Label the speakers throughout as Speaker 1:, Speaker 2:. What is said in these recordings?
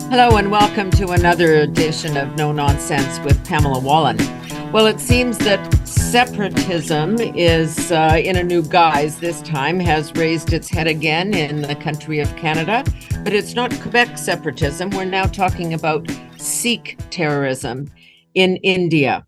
Speaker 1: Hello and welcome to another edition of No Nonsense with Pamela Wallen. Well, it seems that separatism is in a new guise this time, has raised its head again in the country of Canada. But it's not Quebec separatism. We're now talking about Sikh terrorism in India.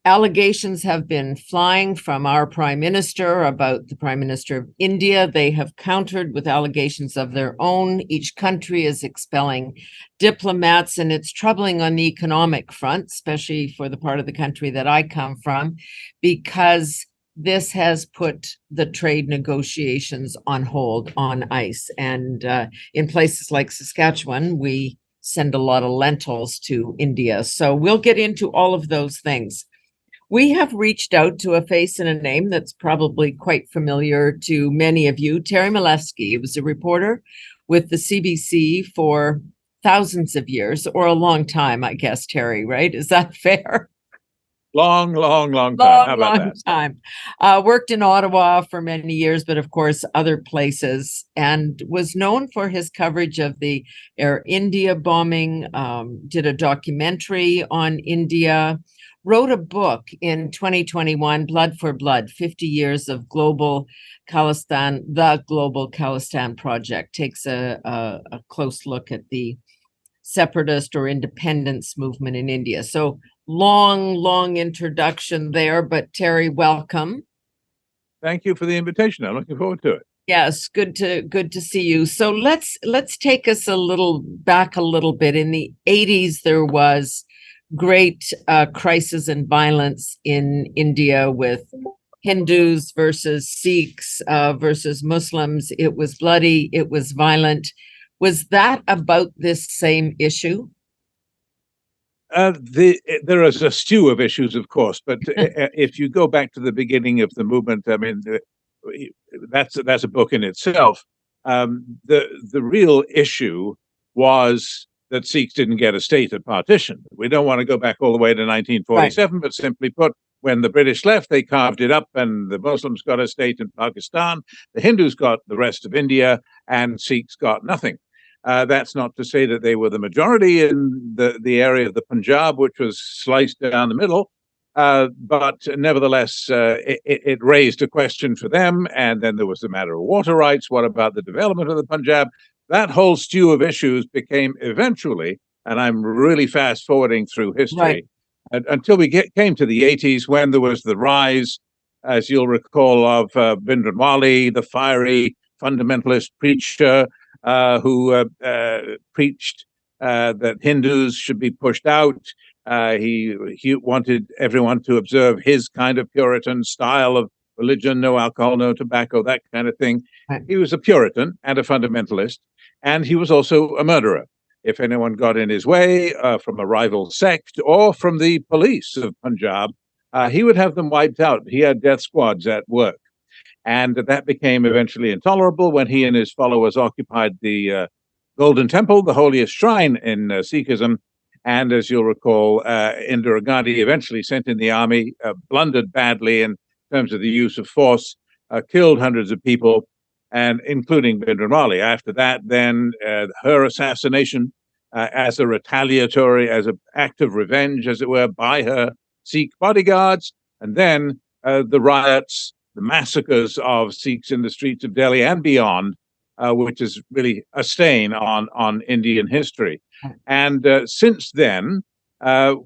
Speaker 1: Allegations have been flying from our Prime Minister about the Prime Minister of India. They have countered with allegations of their own. Each country is expelling diplomats, and it's troubling on the economic front, especially for the part of the country that I come from, because this has put the trade negotiations on hold, on ice. And in places like Saskatchewan, we send a lot of lentils to India. So we'll get into all of those things. We have reached out to a face and a name that's probably quite familiar to many of you, Terry Milewski. He was a reporter with the CBC for thousands of years, or a long time, I guess, Terry, right? Is that fair?
Speaker 2: Long time. How about that?
Speaker 1: Time. Worked in Ottawa for many years, but of course, other places, and was known for his coverage of the Air India bombing, did a documentary on India, wrote a book in 2021, Blood for Blood, 50 Years of Global Khalistan, the Global Khalistan Project, takes a close look at the separatist or independence movement in India. So long introduction there, but Terry, welcome.
Speaker 2: Thank you for the invitation. I'm looking forward to it.
Speaker 1: Yes, good to see you. So let's take us back a little bit. In the 80s, there was great crisis and violence in India with Hindus versus Sikhs versus Muslims. It was bloody, it was violent. Was that about this same issue?
Speaker 2: There is a stew of issues, of course, but if you go back to the beginning of the movement, I mean, that's a book in itself. The real issue was that Sikhs didn't get a state at partition. We don't want to go back all the way to 1947, right. But simply put, when the British left, they carved it up, and the Muslims got a state in Pakistan, the Hindus got the rest of India, and Sikhs got nothing. That's not to say that they were the majority in the area of the Punjab, which was sliced down the middle, but nevertheless, it raised a question for them, and then there was the matter of water rights. What about the development of the Punjab? That whole stew of issues became eventually, and I'm really fast forwarding through history, right, until we came to the 80s, when there was the rise, as you'll recall, of Bhindranwale, the fiery fundamentalist preacher who preached that Hindus should be pushed out. He wanted everyone to observe his kind of Puritan style of religion, no alcohol, no tobacco, that kind of thing. Right. He was a Puritan and a fundamentalist, and he was also a murderer. If anyone got in his way from a rival sect or from the police of Punjab, he would have them wiped out. He had death squads at work. And that became eventually intolerable when he and his followers occupied the Golden Temple, the holiest shrine in Sikhism. And as you'll recall, Indira Gandhi eventually sent in the army, blundered badly in terms of the use of force, killed hundreds of people, and including Bhindranwale. After that, then her assassination as a retaliatory, as an act of revenge, as it were, by her Sikh bodyguards, and then the riots, the massacres of Sikhs in the streets of Delhi and beyond, which is really a stain on Indian history. And since then,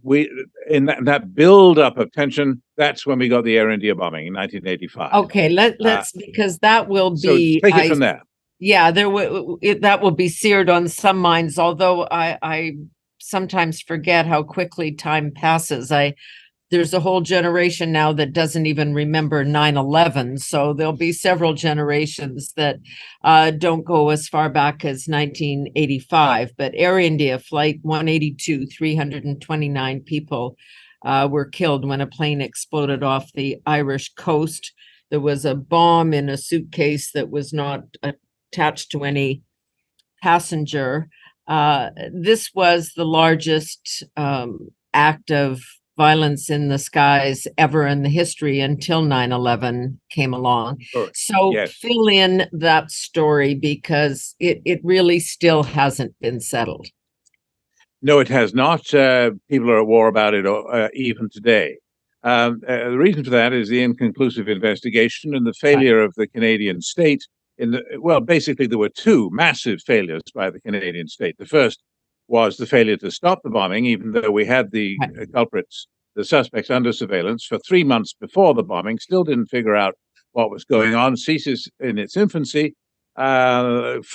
Speaker 2: we in that build-up of tension, that's when we got the Air India bombing in 1985.
Speaker 1: Okay, let's because that will be.
Speaker 2: So take it from there.
Speaker 1: Yeah, that will be seared on some minds. Although I sometimes forget how quickly time passes. There's a whole generation now that doesn't even remember 9/11. So there'll be several generations that don't go as far back as 1985. But Air India Flight 182, 329 people were killed when a plane exploded off the Irish coast. There was a bomb in a suitcase that was not attached to any passenger. This was the largest act of violence in the skies ever in the history until 9/11 came along. Sure. So yes. Fill in that story, because it really still hasn't been settled.
Speaker 2: No, it has not. People are at war about it even today. The reason for that is the inconclusive investigation and the failure of the Canadian state. Well, basically, there were two massive failures by the Canadian state. The first was the failure to stop the bombing, even though we had the culprits, the suspects, under surveillance for 3 months before the bombing, still didn't figure out what was going on. CSIS, in its infancy,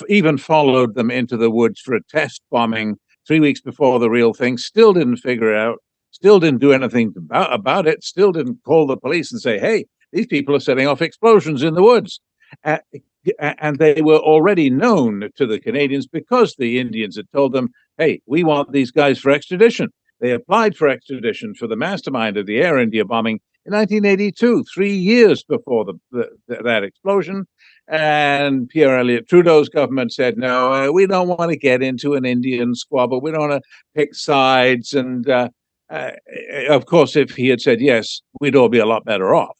Speaker 2: even followed them into the woods for a test bombing 3 weeks before the real thing, still didn't figure it out, still didn't do anything about it, still didn't call the police and say, hey, these people are setting off explosions in the woods. And they were already known to the Canadians because the Indians had told them, hey, we want these guys for extradition. They applied for extradition for the mastermind of the Air India bombing in 1982, 3 years before that explosion. And Pierre Elliott Trudeau's government said, no, we don't want to get into an Indian squabble. We don't want to pick sides. And of course, if he had said yes, we'd all be a lot better off.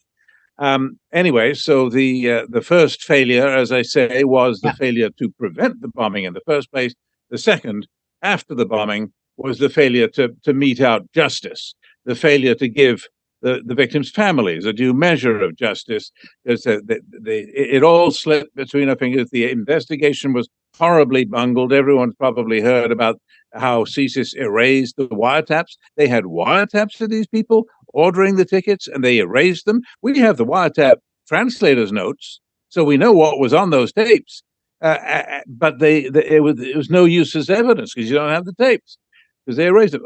Speaker 2: Anyway, so the first failure, as I say, was the failure to prevent the bombing in the first place. The second, after the bombing, was the failure to mete out justice, the failure to give the victims' families a due measure of justice. It all slipped between our fingers. The investigation was horribly bungled. Everyone's probably heard about how CSIS erased the wiretaps. They had wiretaps of these people ordering the tickets, and they erased them. We have the wiretap translator's notes, so we know what was on those tapes. But it was no use as evidence because you don't have the tapes, because they erased it.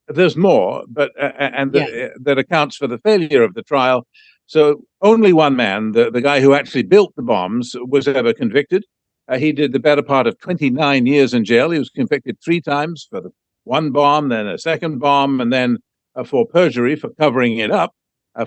Speaker 2: There's more, but that accounts for the failure of the trial. So only one man, the guy who actually built the bombs, was ever convicted. He did the better part of 29 years in jail. He was convicted 3 times for the one bomb, then a second bomb, and then for perjury, for covering it up,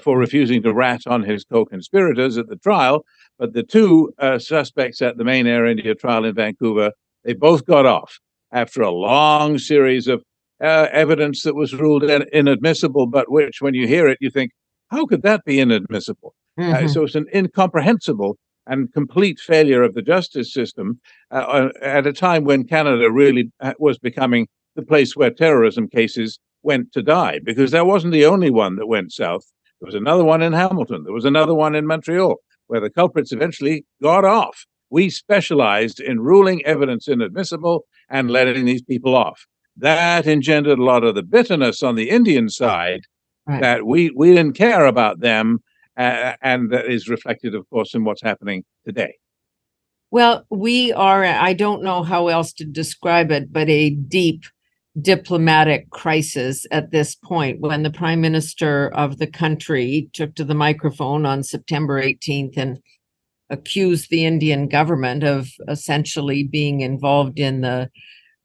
Speaker 2: for refusing to rat on his co-conspirators at the trial. But the 2 suspects at the main Air India trial in Vancouver, they both got off after a long series of evidence that was ruled inadmissible, but which, when you hear it, you think, how could that be inadmissible? So it's an incomprehensible and complete failure of the justice system at a time when Canada really was becoming the place where terrorism cases went to die, because that wasn't the only one that went south. There was another one in Hamilton. There was another one in Montreal, where the culprits eventually got off. We specialized in ruling evidence inadmissible and letting these people off. That engendered a lot of the bitterness on the Indian side, that we didn't care about them, and that is reflected, of course, in what's happening today.
Speaker 1: Well, we are, I don't know how else to describe it, but a deep diplomatic crisis at this point, when the Prime Minister of the country took to the microphone on September 18th and accused the Indian government of essentially being involved in the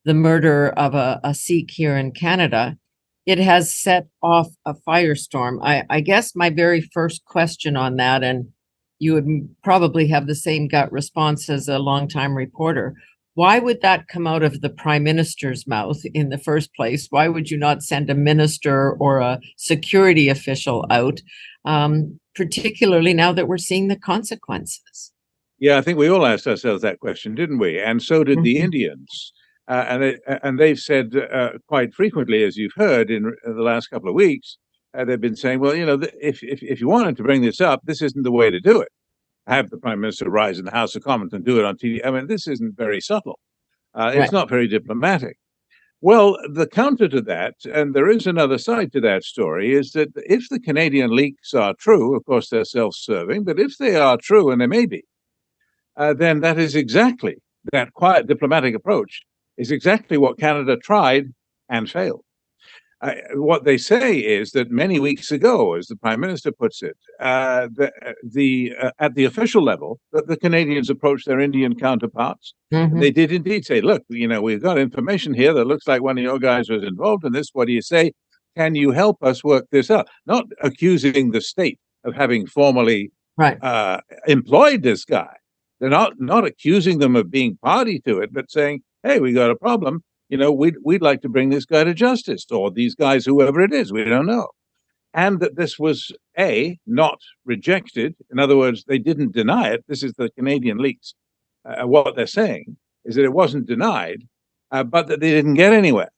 Speaker 1: murder of a Sikh here in Canada. It has set off a firestorm. I guess my very first question on that, and you would probably have the same gut response as a longtime reporter, why would that come out of the Prime Minister's mouth in the first place? Why would you not send a minister or a security official out, particularly now that we're seeing the consequences?
Speaker 2: Yeah, I think we all asked ourselves that question, didn't we? And so did the Indians. And they've said quite frequently, as you've heard in the last couple of weeks, they've been saying, well, if you wanted to bring this up, this isn't the way to do it. Have the Prime Minister rise in the House of Commons and do it on TV. I mean, this isn't very subtle. It's not very diplomatic. Well, the counter to that, and there is another side to that story, is that if the Canadian leaks are true, of course they're self-serving, but if they are true, and they may be, then that is exactly, that quiet diplomatic approach is exactly what Canada tried and failed. What they say is that many weeks ago, as the Prime Minister puts it, at the official level, that the Canadians approached their Indian counterparts. They did indeed say, look, we've got information here that looks like one of your guys was involved in this. What do you say? Can you help us work this out? Not accusing the state of having formally employed this guy. They're not accusing them of being party to it, but saying, hey, we got a problem. We'd like to bring this guy to justice, or these guys, whoever it is, we don't know. And that this was, not rejected. In other words, they didn't deny it. This is the Canadian leaks. What they're saying is that it wasn't denied, but that they didn't get anywhere.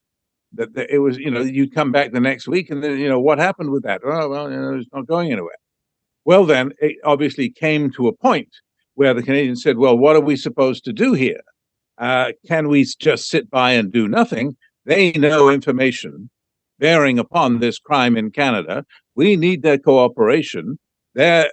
Speaker 2: that it was, you'd come back the next week and then, what happened with that? Oh, well, it's not going anywhere. Well, then it obviously came to a point where the Canadians said, well, what are we supposed to do here? Can we just sit by and do nothing? They know information bearing upon this crime in Canada. We need their cooperation. They're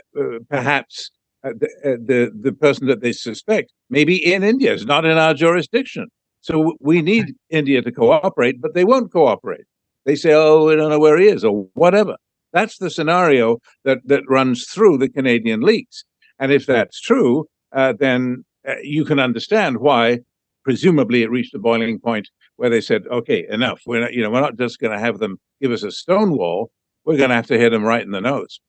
Speaker 2: perhaps the person that they suspect maybe in India is not in our jurisdiction. So we need India to cooperate, but they won't cooperate. They say, oh, we don't know where he is or whatever. That's the scenario that runs through the Canadian leaks. And if that's true, then you can understand why presumably it reached a boiling point where they said, okay, enough. We're not just going to have them give us a stonewall. We're going to have to hit them right in the nose.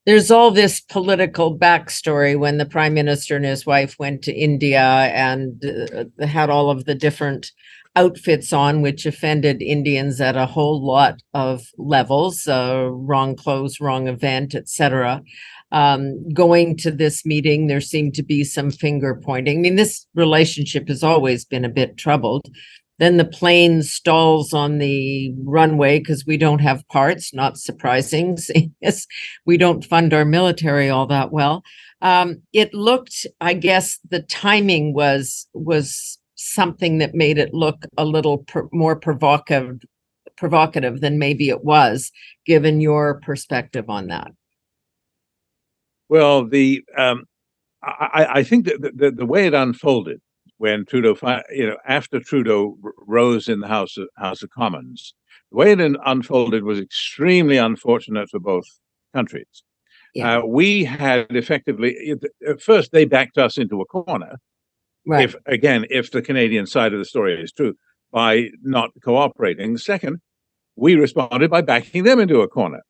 Speaker 1: There's all this political backstory when the prime minister and his wife went to India and had all of the different outfits on, which offended Indians at a whole lot of levels, wrong clothes, wrong event, etc. Going to this meeting, there seemed to be some finger pointing. I mean, this relationship has always been a bit troubled. Then the plane stalls on the runway because we don't have parts, not surprising. We don't fund our military all that well. It looked, I guess, the timing was something that made it look a little more provocative than maybe it was, given your perspective on that.
Speaker 2: Well, I think that the way it unfolded when Trudeau, after Trudeau rose in the House of Commons, the way it unfolded was extremely unfortunate for both countries. Yeah. We had effectively, at first they backed us into a corner. Right. If the Canadian side of the story is true, by not cooperating. Second, we responded by backing them into a corner.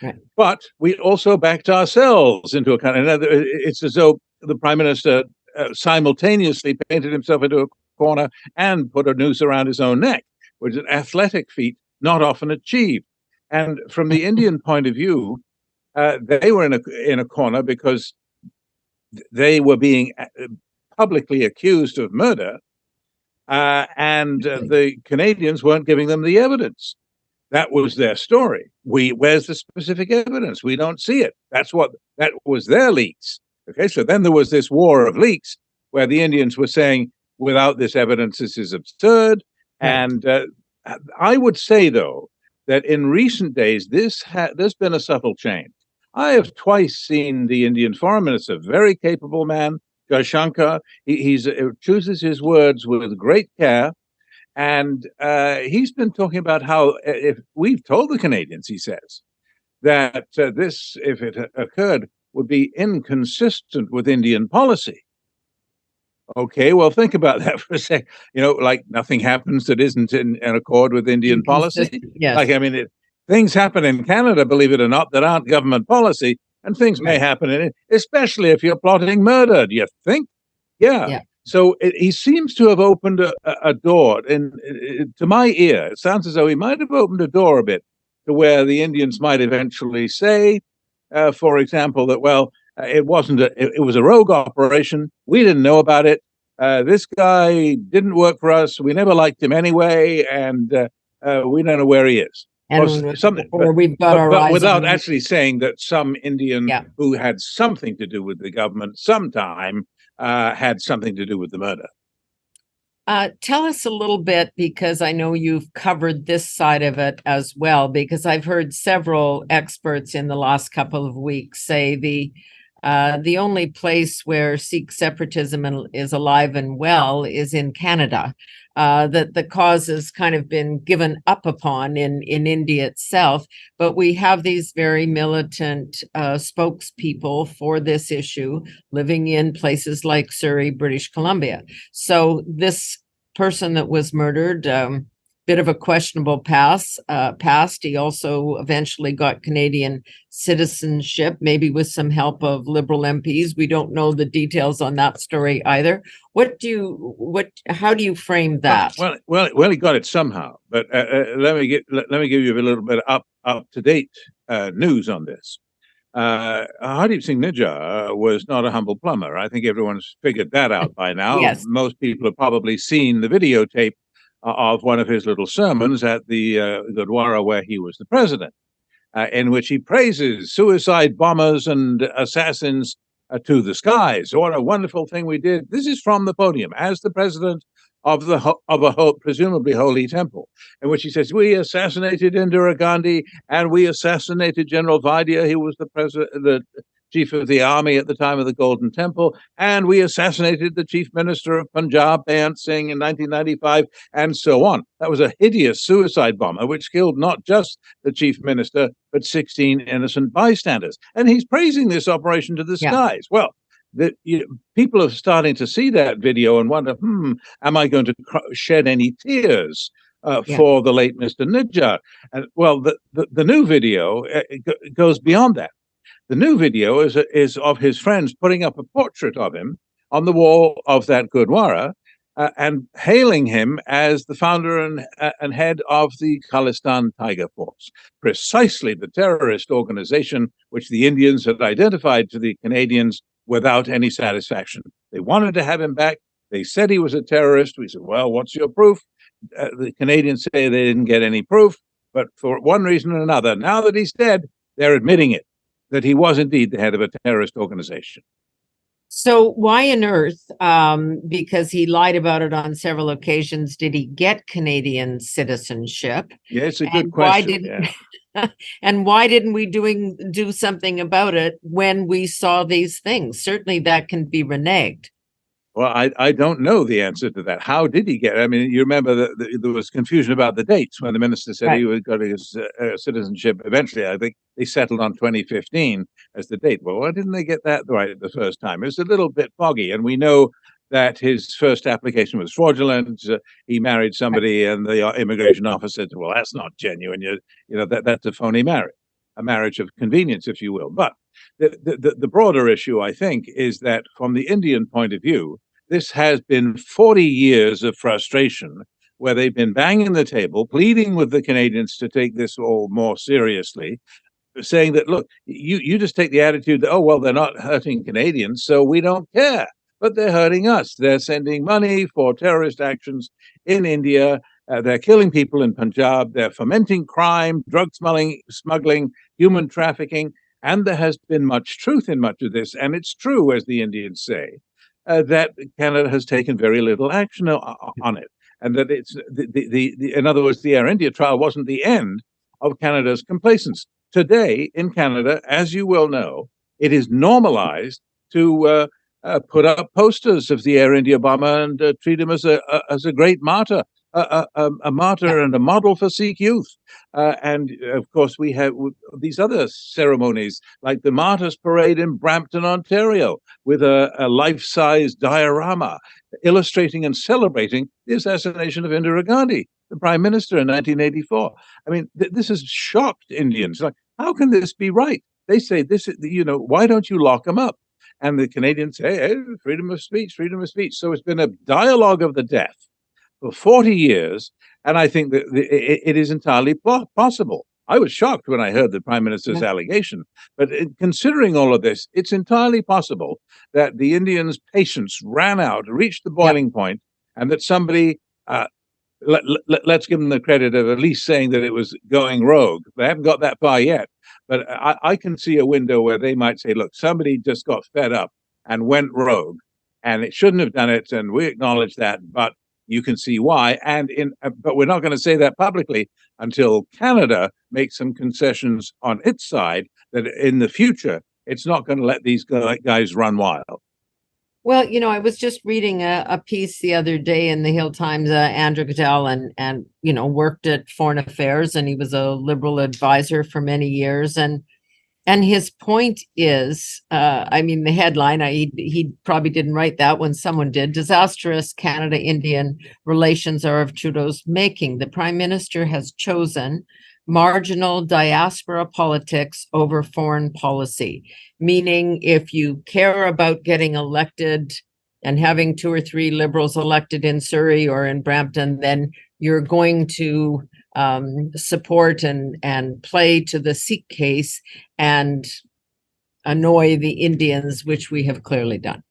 Speaker 2: Right. But we also backed ourselves into a corner. It's as though the Prime Minister simultaneously painted himself into a corner and put a noose around his own neck, which is an athletic feat not often achieved. And from the Indian point of view, they were in a corner because they were being publicly accused of murder, and the Canadians weren't giving them the evidence. That was their story. Where's the specific evidence? We don't see it. That was their leaks. Okay, so then there was this war of leaks where the Indians were saying, without this evidence, this is absurd. Right. And I would say, though, that in recent days, there's been a subtle change. I have twice seen the Indian Foreign Minister, very capable man, Jaishankar. He chooses his words with great care. And he's been talking about how if we've told the Canadians, he says, that this, if it occurred, would be inconsistent with Indian policy. Okay, well, think about that for a sec. Like nothing happens that isn't in accord with Indian policy.
Speaker 1: Yes.
Speaker 2: Like, I mean, things happen in Canada, believe it or not, that aren't government policy, and things may happen in it, especially if you're plotting murder. Do you think? Yeah. So he seems to have opened a door, and to my ear, it sounds as though he might have opened a door a bit to where the Indians might eventually say, for example, that, well, it was a rogue operation. We didn't know about it. This guy didn't work for us. We never liked him anyway, and we don't know where he is.
Speaker 1: We've got our eyes
Speaker 2: without actually saying that some Indian who had something to do with the government sometime had something to do with the murder.
Speaker 1: Tell us a little bit, because I know you've covered this side of it as well, because I've heard several experts in the last couple of weeks say the only place where Sikh separatism is alive and well is in Canada, that the cause has kind of been given up upon in India itself. But we have these very militant spokespeople for this issue living in places like Surrey, British Columbia. So this person that was murdered, bit of a questionable past. He also eventually got Canadian citizenship, maybe with some help of Liberal MPs. We don't know the details on that story either. How do you frame that?
Speaker 2: Well, he got it somehow. But let me give you a little bit up to date news on this. Hardeep Singh Nijjar was not a humble plumber. I think everyone's figured that out by now.
Speaker 1: Yes.
Speaker 2: Most people have probably seen the videotape of one of his little sermons at the Gurdwara where he was the president, in which he praises suicide bombers and assassins to the skies. What a wonderful thing we did. This is from the podium as the president of a presumably holy temple, in which he says, we assassinated Indira Gandhi and we assassinated General Vaidya. He was the chief of the army at the time of the Golden Temple, and we assassinated the chief minister of Punjab, Bayant Singh, in 1995, and so on. That was a hideous suicide bomber which killed not just the chief minister, but 16 innocent bystanders. And he's praising this operation to the skies. Well, people are starting to see that video and wonder, am I going to shed any tears for the late Mr. Nijjar? And well, the new video goes beyond that. The new video is of his friends putting up a portrait of him on the wall of that Gurdwara and hailing him as the founder and head of the Khalistan Tiger Force, precisely the terrorist organization which the Indians had identified to the Canadians without any satisfaction. They wanted to have him back. They said he was a terrorist. We said, well, what's your proof? The Canadians say they didn't get any proof, but for one reason or another, now that he's dead, they're admitting it, that he was indeed the head of a terrorist organization.
Speaker 1: So why on earth, because he lied about it on several occasions, did he get Canadian citizenship?
Speaker 2: Yeah, it's a good question.
Speaker 1: And why didn't we do something about it when we saw these things? Certainly that can be reneged.
Speaker 2: Well, I don't know the answer to that. How did he get it? I mean, you remember that there was confusion about the dates when the minister said he would go to his citizenship. Eventually, I think they settled on 2015 as the date. Well, why didn't they get that right the first time? It was a little bit foggy. And we know that his first application was fraudulent. He married somebody and the immigration officer said, well, that's not genuine. That's a phony marriage, a marriage of convenience, if you will. But the broader issue, I think, is that from the Indian point of view, this has been 40 years of frustration where they've been banging the table, pleading with the Canadians to take this all more seriously, saying that, look, you just take the attitude that, oh, well, they're not hurting Canadians, so we don't care. But they're hurting us. They're sending money for terrorist actions in India. They're killing people in Punjab. They're fomenting crime, drug smuggling, human trafficking. And there has been much truth in much of this. And it's true, as the Indians say, that Canada has taken very little action on it. And that it's in other words, the Air India trial wasn't the end of Canada's complacence. Today in Canada, as you well know, it is normalized to put up posters of the Air India bomber and treat him as a great martyr. A martyr and a model for Sikh youth. And of course, we have these other ceremonies like the Martyrs Parade in Brampton, Ontario, with a life-size diorama illustrating and celebrating the assassination of Indira Gandhi, the Prime Minister, in 1984. I mean, this has shocked Indians. Like, how can this be right? They say, why don't you lock them up? And the Canadians say, hey, freedom of speech, freedom of speech. So it's been a dialogue of the deaf for 40 years, and I think that it is entirely possible. I was shocked when I heard the Prime Minister's allegation, but considering all of this, it's entirely possible that the Indians' patience ran out, reached the boiling point, and that somebody, let's give them the credit of at least saying that it was going rogue. They haven't got that far yet, but I can see a window where they might say, look, somebody just got fed up and went rogue, and it shouldn't have done it, and we acknowledge that, but you can see why. But we're not going to say that publicly until Canada makes some concessions on its side that in the future, it's not going to let these guys run wild.
Speaker 1: Well, I was just reading a piece the other day in the Hill Times. Andrew Goodell and worked at Foreign Affairs, and he was a Liberal advisor for many years. And his point is, the headline, he probably didn't write that one, someone did. Disastrous Canada-Indian relations are of Trudeau's making. The Prime Minister has chosen marginal diaspora politics over foreign policy, meaning if you care about getting elected and having 2 or 3 Liberals elected in Surrey or in Brampton, then you're going to support and play to the Sikh case and annoy the Indians, which we have clearly done.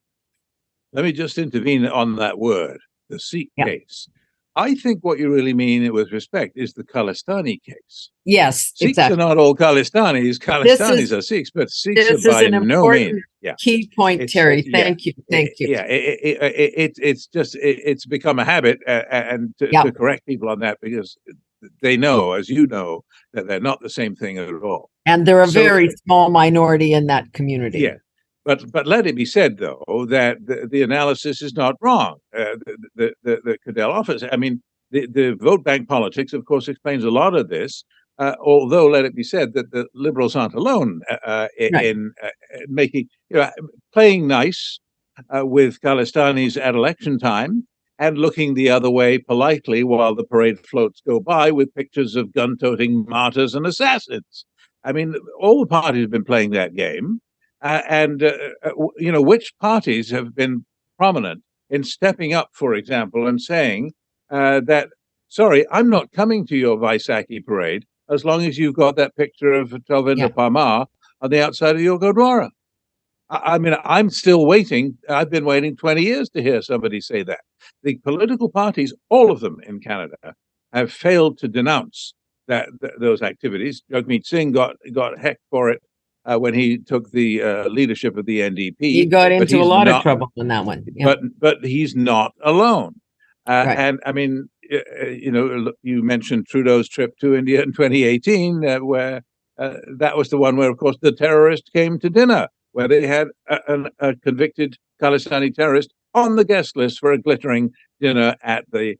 Speaker 2: Let me just intervene on that word, the Sikh case. I think what you really mean with respect is the Khalistani case.
Speaker 1: Yes,
Speaker 2: Sikhs are
Speaker 1: exactly.
Speaker 2: not all Khalistanis.
Speaker 1: This
Speaker 2: Khalistanis
Speaker 1: is
Speaker 2: are Sikhs, but Sikhs are
Speaker 1: this is
Speaker 2: by
Speaker 1: an
Speaker 2: no means.
Speaker 1: important
Speaker 2: Yeah,
Speaker 1: key point,
Speaker 2: it's
Speaker 1: Terry.
Speaker 2: yeah,
Speaker 1: Thank you. Thank you.
Speaker 2: yeah. It's just it's become a habit, and
Speaker 1: Yeah.
Speaker 2: to correct people on that because they know, as you know, that they're not the same thing at all.
Speaker 1: And they're a
Speaker 2: So
Speaker 1: very small minority in that community.
Speaker 2: yeah, but let it be said though that the analysis is not wrong. The Cadell office. I mean, the vote bank politics, of course, explains a lot of this. Although, let it be said that the Liberals aren't alone
Speaker 1: Right.
Speaker 2: in making, playing nice with Khalistanis at election time and looking the other way politely while the parade floats go by with pictures of gun-toting martyrs and assassins. I mean, all the parties have been playing that game, and which parties have been prominent in stepping up, for example, and saying that, sorry, I'm not coming to your Vaisakhi parade as long as you've got that picture of Talvinder
Speaker 1: Yeah.
Speaker 2: Parmar on the outside of your Gurdwara. I mean, I'm still waiting. I've been waiting 20 years to hear somebody say that. The political parties, all of them in Canada, have failed to denounce those activities. Jagmeet Singh got hecked for it when he took the leadership of the
Speaker 1: He
Speaker 2: NDP,
Speaker 1: got
Speaker 2: but
Speaker 1: into a
Speaker 2: he's
Speaker 1: lot of
Speaker 2: not.
Speaker 1: trouble on that one. Yeah.
Speaker 2: But he's not alone.
Speaker 1: Right.
Speaker 2: And I mean, you mentioned Trudeau's trip to India in 2018, where that was the one where, of course, the terrorist came to dinner, where they had a convicted Khalistani terrorist on the guest list for a glittering dinner at the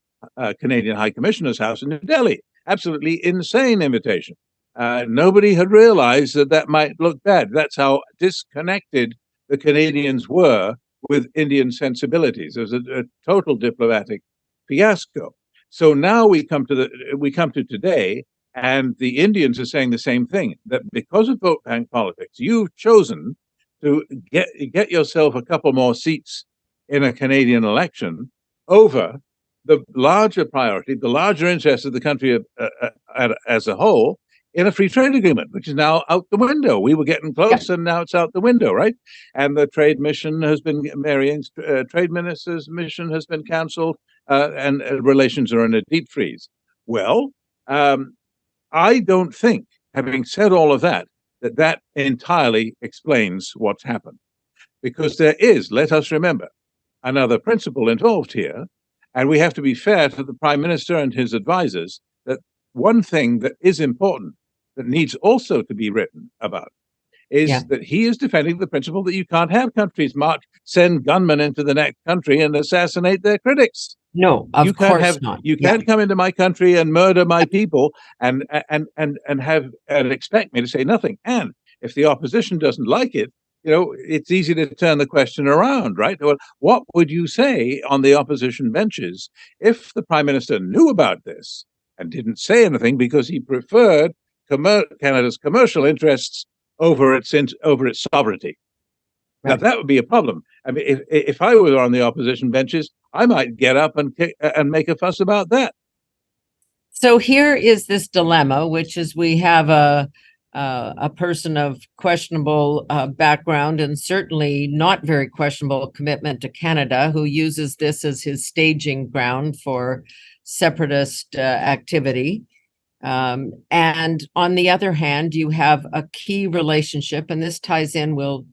Speaker 2: Canadian High Commissioner's house in New Delhi. Absolutely insane invitation. Nobody had realized that might look bad. That's how disconnected the Canadians were with Indian sensibilities. It was a total diplomatic fiasco. So now we come to today, and the Indians are saying the same thing, that because of vote bank politics, you've chosen to get yourself a couple more seats in a Canadian election over the larger priority, the larger interest of the country as a whole, in a free trade agreement, which is now out the window. We were getting close, and now it's out the window, right? And the trade mission has been, Marianne's trade minister's mission has been cancelled, and relations are in a deep freeze. Well, I don't think, having said all of that, that entirely explains what's happened. Because there is, let us remember, another principle involved here, and we have to be fair to the Prime Minister and his advisors that one thing that is important, that needs also to be written about, is that he is defending the principle that you can't have countries send gunmen into the next country and assassinate their critics.
Speaker 1: No, of course not.
Speaker 2: You can't come into my country and murder my people and expect me to say nothing. And if the opposition doesn't like it, it's easy to turn the question around, right? Well, what would you say on the opposition benches if the Prime Minister knew about this and didn't say anything because he preferred Canada's commercial interests over its sovereignty? Now, that would be a problem. I mean, if I were on the opposition benches, I might get up and make a fuss about that.
Speaker 1: So here is this dilemma, which is we have a person of questionable background and certainly not very questionable commitment to Canada, who uses this as his staging ground for separatist activity. And on the other hand, you have a key relationship, and this ties in, we'll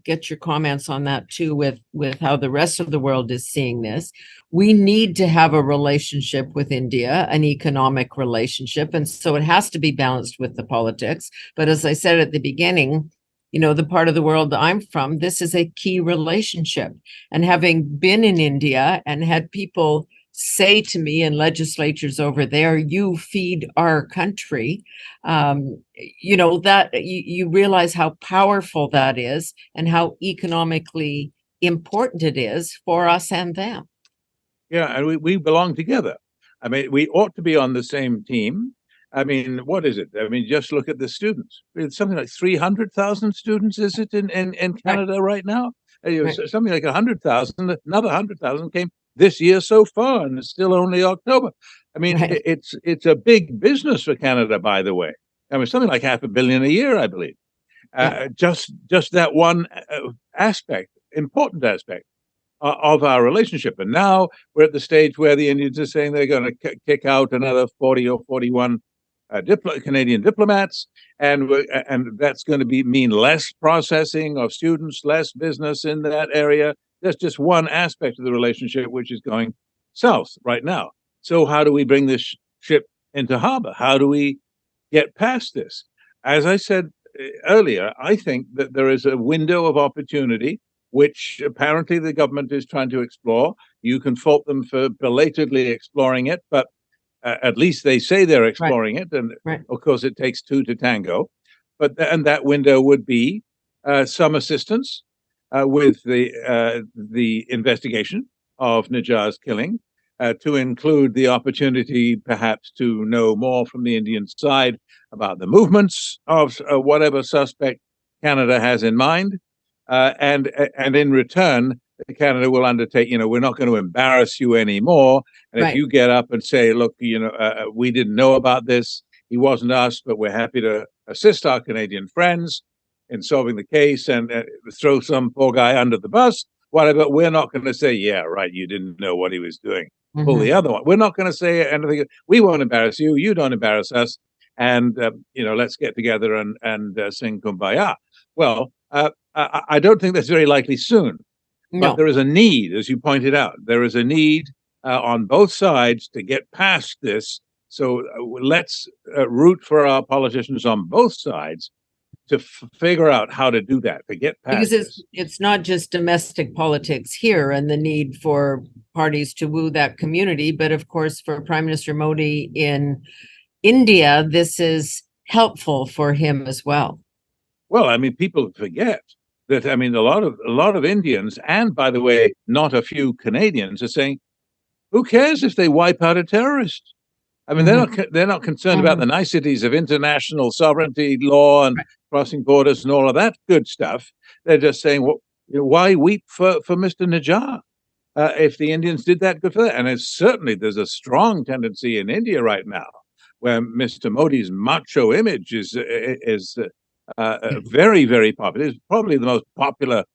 Speaker 1: get your comments on that too, with how the rest of the world is seeing this. We need to have a relationship with India, an economic relationship, and so it has to be balanced with the politics. But as I said at the beginning, the part of the world that I'm from, this is a key relationship. And having been in India and had people say to me in legislatures over there, you feed our country, that you realize how powerful that is and how economically important it is for us and them.
Speaker 2: Yeah, and we belong together. I mean, we ought to be on the same team. I mean, what is it? I mean, just look at the students. It's something like 300,000 students, is it, in Canada right now? Something like 100,000, another 100,000 came this year so far, and it's still only October. I mean, it's a big business for Canada, by the way. I mean, something like $500 million a year, I believe. Just that one important aspect of our relationship. And now we're at the stage where the Indians are saying they're going to kick out another 40 or 41 Canadian diplomats, and that's going to mean less processing of students, less business in that area. That's just one aspect of the relationship which is going south right now. So how do we bring this ship into harbor? How do we get past this? As I said earlier, I think that there is a window of opportunity which apparently the government is trying to explore. You can fault them for belatedly exploring it, but at least they say they're exploring it, and of course it takes two to tango. But and that window would be some assistance with the investigation of Nijjar's killing, to include the opportunity perhaps to know more from the Indian side about the movements of whatever suspect Canada has in mind, and in return, Canada will undertake, we're not going to embarrass you anymore. And if you get up and say, look, we didn't know about this, he wasn't us, but we're happy to assist our Canadian friends in solving the case and throw some poor guy under the bus, whatever, we're not going to say, yeah, right, you didn't know what he was doing. Pull the other one. We're not going to say anything. We won't embarrass you. You don't embarrass us. And, let's get together and sing Kumbaya. Well, I don't think that's very likely soon.
Speaker 1: No.
Speaker 2: But there is a need, as you pointed out, there is a need on both sides to get past this. So let's root for our politicians on both sides to figure out how to do that, to get past
Speaker 1: because it's not just domestic politics here and the need for parties to woo that community, but of course for Prime Minister Modi in India, this is helpful for him as well.
Speaker 2: Well, I mean, people forget that, I mean, a lot of Indians, and by the way, not a few Canadians, are saying, who cares if they wipe out a terrorist? I mean, they're not concerned about the niceties of international sovereignty law and crossing borders and all of that good stuff. They're just saying, well, why weep for Mr. Nijjar? If the Indians did that, good for that. And there's a strong tendency in India right now where Mr. Modi's macho image is very, very popular. He's probably the most popular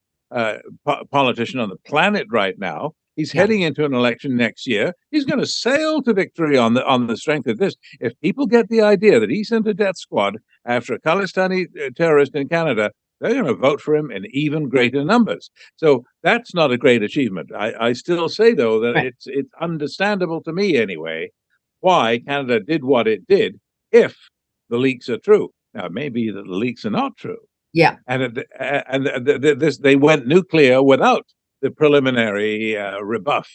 Speaker 2: politician on the planet right now. He's heading into an election next year. He's going to sail to victory on the strength of this. If people get the idea that he sent a death squad after a Khalistani terrorist in Canada, they're going to vote for him in even greater numbers. So that's not a great achievement. I still say, though, that it's understandable to me anyway why Canada did what it did, if the leaks are true. Now, it may be that the leaks are not true.
Speaker 1: Yeah.
Speaker 2: And they went nuclear without the preliminary rebuff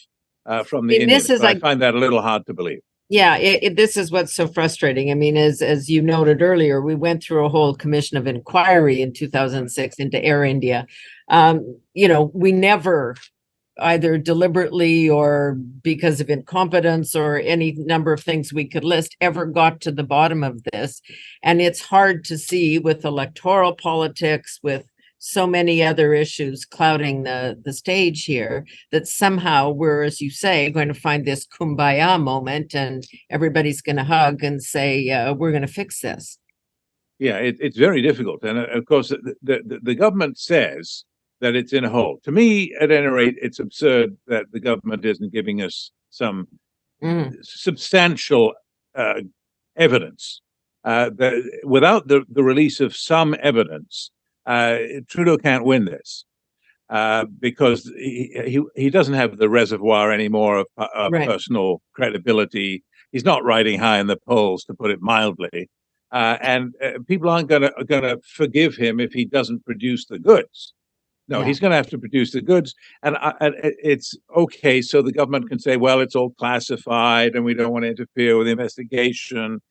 Speaker 2: from the Indians. I find that a little hard to believe.
Speaker 1: Yeah, this is what's so frustrating. I mean, as you noted earlier, we went through a whole commission of inquiry in 2006 into Air India. We never, either deliberately or because of incompetence or any number of things we could list, ever got to the bottom of this. And it's hard to see with electoral politics, with so many other issues clouding the stage here, that somehow we're, as you say, going to find this kumbaya moment and everybody's going to hug and say, we're going to fix this.
Speaker 2: Yeah, it's very difficult. And of course, the government says that it's in a hole. To me, at any rate, it's absurd that the government isn't giving us some substantial evidence. That without the release of some evidence, Trudeau can't win this, because he doesn't have the reservoir anymore of personal credibility. He's not riding high in the polls, to put it mildly, and people aren't going to forgive him if he doesn't produce the goods. No, he's going to have to produce the goods, and it's okay. So the government can say, well, it's all classified and we don't want to interfere with the investigation,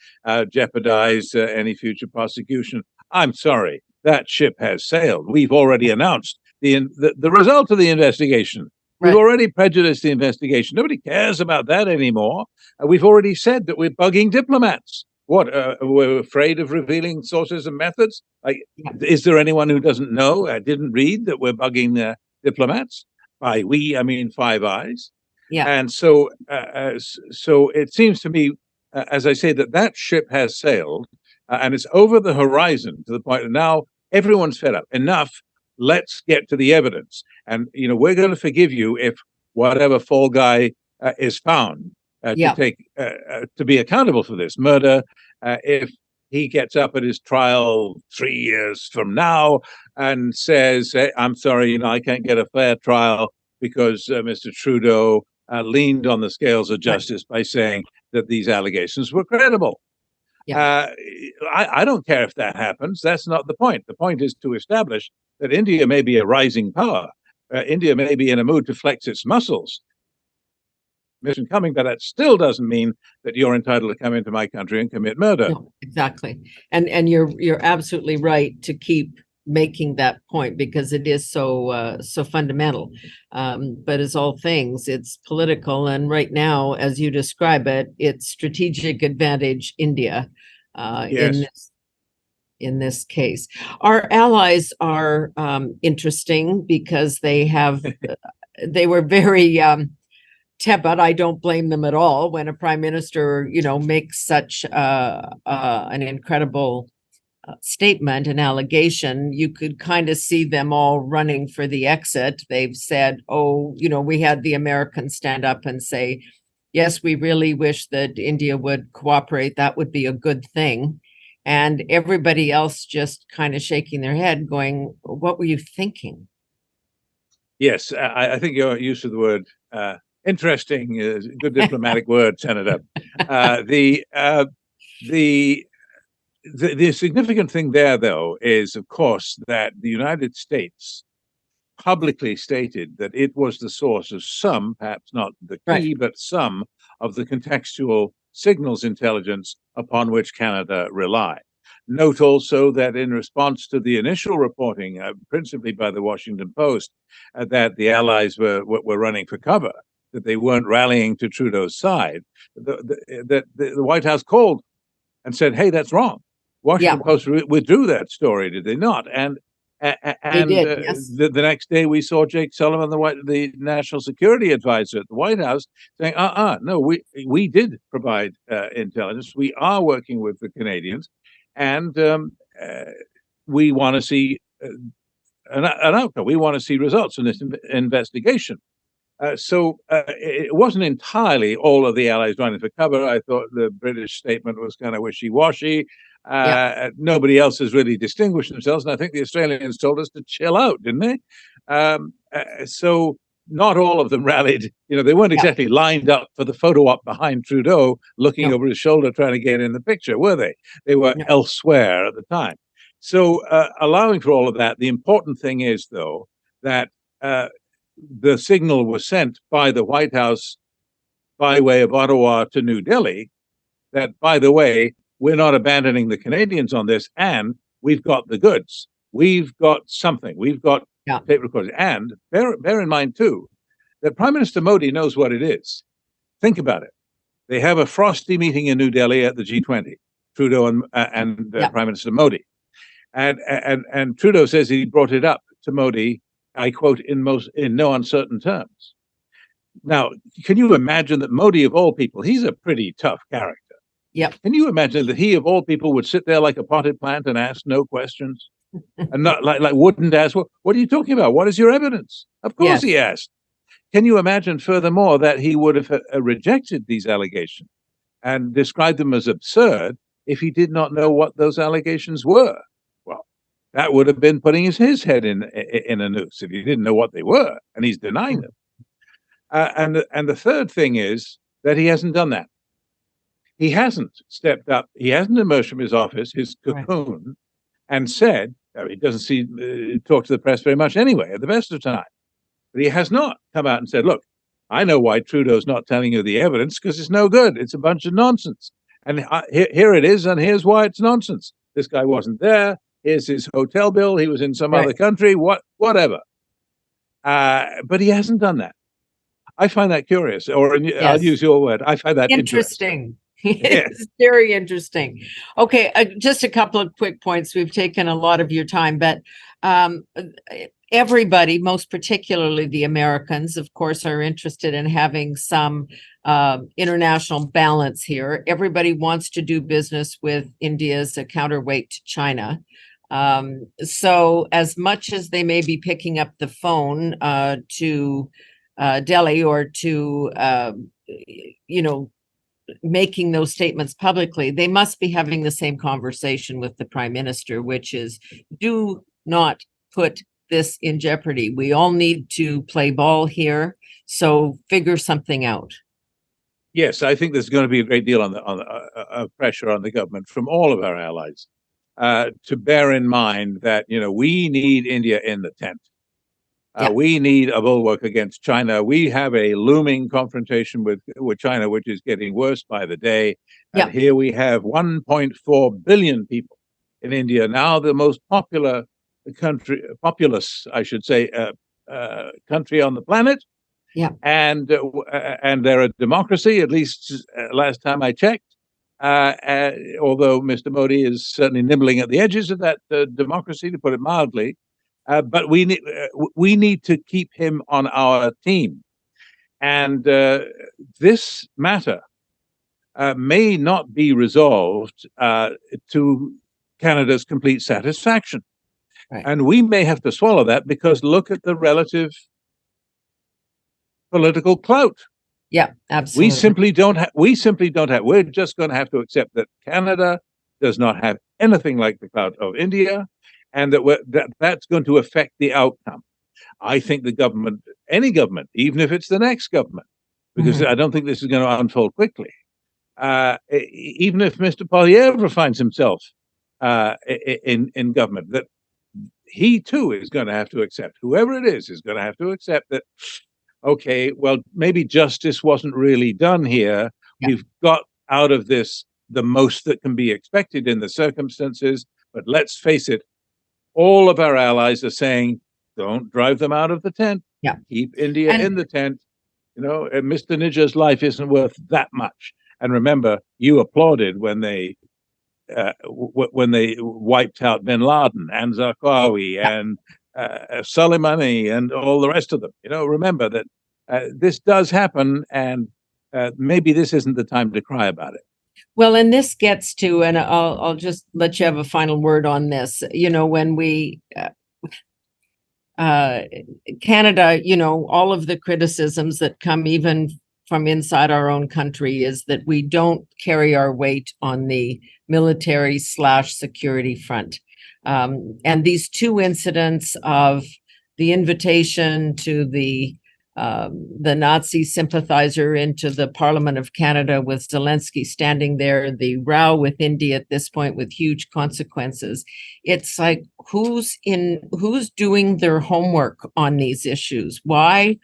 Speaker 2: jeopardize any future prosecution. I'm sorry, that ship has sailed. We've already announced the result of the investigation. We've already prejudiced the investigation. Nobody cares about that anymore. We've already said that we're bugging diplomats. What, we're afraid of revealing sources and methods? Is there anyone who doesn't know, didn't read that we're bugging diplomats? By we, I mean Five Eyes.
Speaker 1: Yeah.
Speaker 2: And so it seems to me, as I say, that ship has sailed, and it's over the horizon to the point that now everyone's fed up. Enough. let's get to the evidence. And, we're going to forgive you if whatever fall guy is found
Speaker 1: Yeah.
Speaker 2: to be accountable for this murder. If he gets up at his trial 3 years from now and says, hey, I'm sorry, I can't get a fair trial because Mr. Trudeau leaned on the scales of justice by saying that these allegations were credible.
Speaker 1: Yeah.
Speaker 2: I don't care if that happens. That's not the point. The point is to establish that India may be a rising power. India may be in a mood to flex its muscles. Mission coming, but that still doesn't mean that you're entitled to come into my country and commit murder.
Speaker 1: No, exactly. And you're absolutely right to keep making that point because it is so fundamental. But as all things, it's political, and right now, as you describe it, it's strategic advantage India in this case. Our allies are interesting because they were very tepid. I don't blame them at all when a prime minister, makes such an incredible statement, an allegation. You could kind of see them all running for the exit. They've said, we had the Americans stand up and say, yes, we really wish that India would cooperate. That would be a good thing. And everybody else just kind of shaking their head going, what were you thinking?
Speaker 2: Yes, I think your use of the word interesting is a good diplomatic word, Senator. The significant thing there, though, is, of course, that the United States publicly stated that it was the source of some, perhaps not the key, but some of the contextual signals intelligence upon which Canada relied. Note also that in response to the initial reporting, principally by the Washington Post, that the Allies were running for cover, that they weren't rallying to Trudeau's side, the White House called and said, hey, that's wrong. Washington Post withdrew that story, did they not? And
Speaker 1: they did, yes.
Speaker 2: The next day we saw Jake Sullivan, the national security advisor at the White House, saying, no, we did provide intelligence. We are working with the Canadians, and we want to see an outcome. We want to see results in this investigation. So it wasn't entirely all of the Allies running for cover. I thought the British statement was kind of wishy-washy. Nobody else has really distinguished themselves, and I think the Australians told us to chill out, didn't they? So not all of them rallied. They weren't exactly lined up for the photo op behind Trudeau, looking over his shoulder, trying to get in the picture, were they? They were elsewhere at the time. So allowing for all of that, the important thing is, though, that the signal was sent by the White House by way of Ottawa to New Delhi that, by the way, we're not abandoning the Canadians on this, and we've got the goods. We've got something. We've got tape recorders. And bear in mind, too, that Prime Minister Modi knows what it is. Think about it. They have a frosty meeting in New Delhi at the G20, Trudeau and Prime Minister Modi. And Trudeau says he brought it up to Modi, I quote, in no uncertain terms. Now, can you imagine that Modi, of all people, he's a pretty tough character.
Speaker 1: Yep.
Speaker 2: Can you imagine that he, of all people, would sit there like a potted plant and ask no questions? And not wouldn't ask, well, what are you talking about? What is your evidence? Of course he asked. Can you imagine, furthermore, that he would have rejected these allegations and described them as absurd if he did not know what those allegations were? Well, that would have been putting his head in a noose if he didn't know what they were, and he's denying them. And the third thing is that he hasn't done that. He hasn't stepped up. He hasn't emerged from his office, his cocoon, and said, he doesn't talk to the press very much anyway, at the best of times. But he has not come out and said, look, I know why Trudeau's not telling you the evidence, because it's no good. It's a bunch of nonsense. And here it is, and here's why it's nonsense. This guy wasn't there. Here's his hotel bill. He was in some other country, whatever. But he hasn't done that. I find that curious, or I'll use your word. I find that interesting.
Speaker 1: It's very interesting. Okay, just a couple of quick points. We've taken a lot of your time, but everybody, most particularly the Americans, of course, are interested in having some international balance here. Everybody wants to do business with India as a counterweight to China. So as much as they may be picking up the phone to Delhi or to, making those statements publicly, they must be having the same conversation with the prime minister, which is, do not put this in jeopardy. We all need to play ball here. So figure something out.
Speaker 2: Yes, I think there's going to be a great deal on pressure on the government from all of our allies to bear in mind that we need India in the tent. We need a bulwark against China. We have a looming confrontation with China, which is getting worse by the day. And here we have 1.4 billion people in India, now the most populous, I should say, country on the planet. And they're a democracy, at least last time I checked. Although Mr. Modi is certainly nibbling at the edges of that democracy, to put it mildly. But we need to keep him on our team. And this matter may not be resolved to Canada's complete satisfaction.
Speaker 1: Right.
Speaker 2: And we may have to swallow that, because look at the relative political clout.
Speaker 1: Yeah, absolutely.
Speaker 2: We simply don't have. We're just going to have to accept that Canada does not have anything like the clout of India, and that's going to affect the outcome. I think the government, any government, even if it's the next government, because I don't think this is going to unfold quickly, even if Mr. Poilievre finds himself in government, that he too is going to have to accept, whoever it is going to have to accept that, okay, well, maybe justice wasn't really done here. We've got out of this the most that can be expected in the circumstances, but let's face it, all of our allies are saying, don't drive them out of the tent. Keep India in the tent. Mr. Nijjar's life isn't worth that much. And remember, you applauded when they wiped out bin Laden and Zarqawi and Soleimani and all the rest of them. Remember that this does happen, and maybe this isn't the time to cry about it.
Speaker 1: Well, and this gets to, and I'll just let you have a final word on this. When we Canada, all of the criticisms that come even from inside our own country is that we don't carry our weight on the military/security front. And these two incidents of the invitation to the Nazi sympathizer into the Parliament of Canada with Zelensky standing there, the row with India at this point with huge consequences. It's like, who's doing their homework on these issues? Why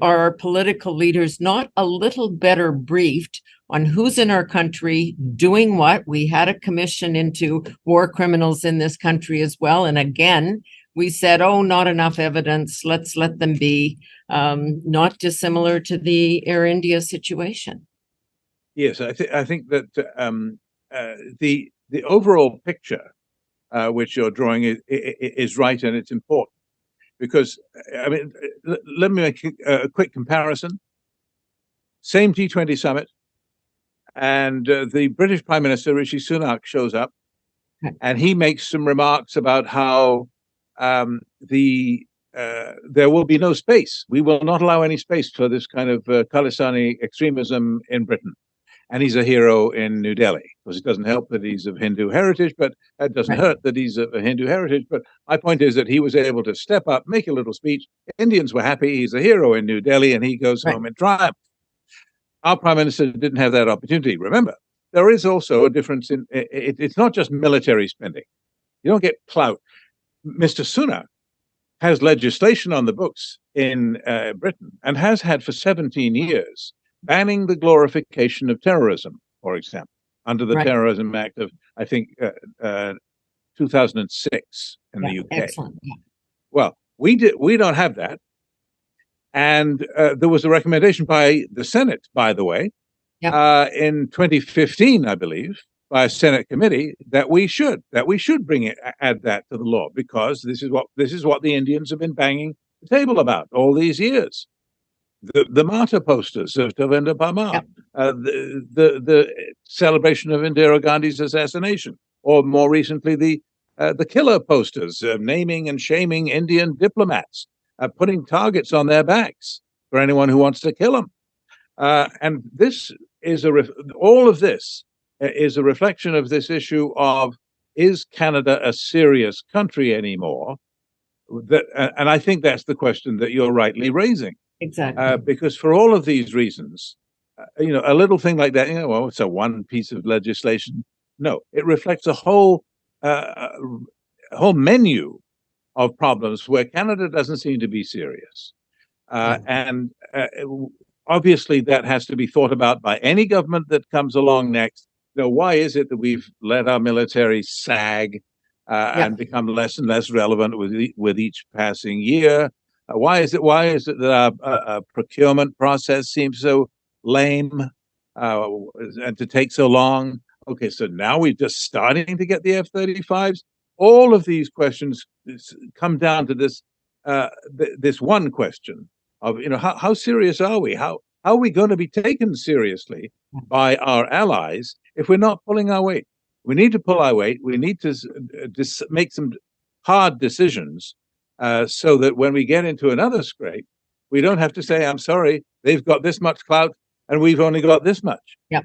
Speaker 1: are our political leaders not a little better briefed on who's in our country doing what? We had a commission into war criminals in this country as well. And again, we said, oh, not enough evidence. Let's let them be. Not dissimilar to the Air India situation.
Speaker 2: Yes, I think that the overall picture which you're drawing is right, and it's important, because let me make a quick comparison. Same G20 summit, and the British Prime Minister Rishi Sunak shows up, and he makes some remarks about how there will be no space. We will not allow any space for this kind of Khalistani extremism in Britain. And he's a hero in New Delhi, because it doesn't help that he's of Hindu heritage, but it doesn't hurt that he's of a Hindu heritage. But my point is that he was able to step up, make a little speech. Indians were happy. He's a hero in New Delhi, and he goes home in triumph. Our Prime Minister didn't have that opportunity. Remember, there is also a difference in it's not just military spending. You don't get clout. Mr. Sunak has legislation on the books in Britain, and has had for 17 years, banning the glorification of terrorism, for example, under the Terrorism Act of, I think, 2006 in the UK.
Speaker 1: Excellent. Yeah.
Speaker 2: Well, we don't have that. And there was a recommendation by the Senate, by the way, in 2015, I believe, by a Senate committee, that we should add that to the law, because this is what the Indians have been banging the table about all these years. The martyr posters of Devinder Parmar, the celebration of Indira Gandhi's assassination, or more recently the the killer posters naming and shaming Indian diplomats, putting targets on their backs for anyone who wants to kill them. And this is all of this is a reflection of this issue of, is Canada a serious country anymore? And I think that's the question that you're rightly raising.
Speaker 1: Exactly.
Speaker 2: Because for all of these reasons, a little thing like that, well, it's a one piece of legislation. No, it reflects a whole menu of problems where Canada doesn't seem to be serious. And obviously that has to be thought about by any government that comes along next. Why is it that we've let our military sag and become less and less relevant with each passing year? Why is it that our procurement process seems so lame and to take so long? Okay, so now we're just starting to get the F-35s. All of these questions come down to this this one question of, how serious are we? How are we going to be taken seriously by our allies if we're not pulling our weight? We need to pull our weight. We need to make some hard decisions so that when we get into another scrape, we don't have to say, I'm sorry, they've got this much clout and we've only got this much.
Speaker 1: Yeah.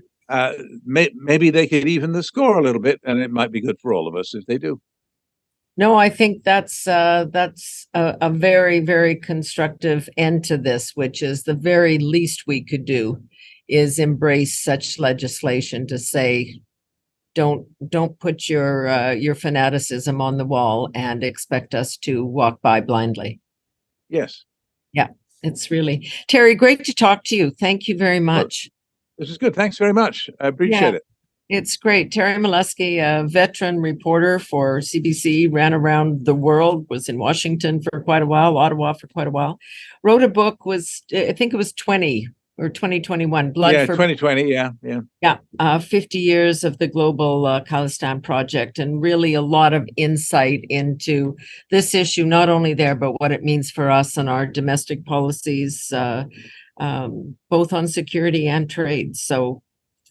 Speaker 2: Maybe they could even the score a little bit, and it might be good for all of us if they do.
Speaker 1: No, I think that's a very, very constructive end to this, which is the very least we could do is embrace such legislation to say, don't put your fanaticism on the wall and expect us to walk by blindly.
Speaker 2: Yes.
Speaker 1: Yeah, it's really, Terry, great to talk to you. Thank you very much.
Speaker 2: This is good. Thanks very much. I appreciate it.
Speaker 1: It's great. Terry Milewski, a veteran reporter for CBC, ran around the world, was in Washington for quite a while, Ottawa for quite a while, wrote a book, I think it was 2021, Blood for
Speaker 2: 2020, yeah.
Speaker 1: 50 years of the global Khalistan project, and really a lot of insight into this issue, not only there, but what it means for us and our domestic policies, both on security and trade. So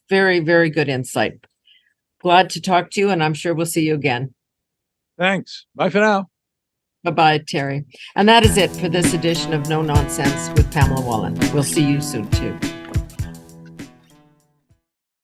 Speaker 1: very, very good insight. Glad to talk to you, and I'm sure we'll see you again.
Speaker 2: Thanks. Bye for now.
Speaker 1: Bye-bye, Terry. And that is it for this edition of No Nonsense with Pamela Wallen. We'll see you soon, too.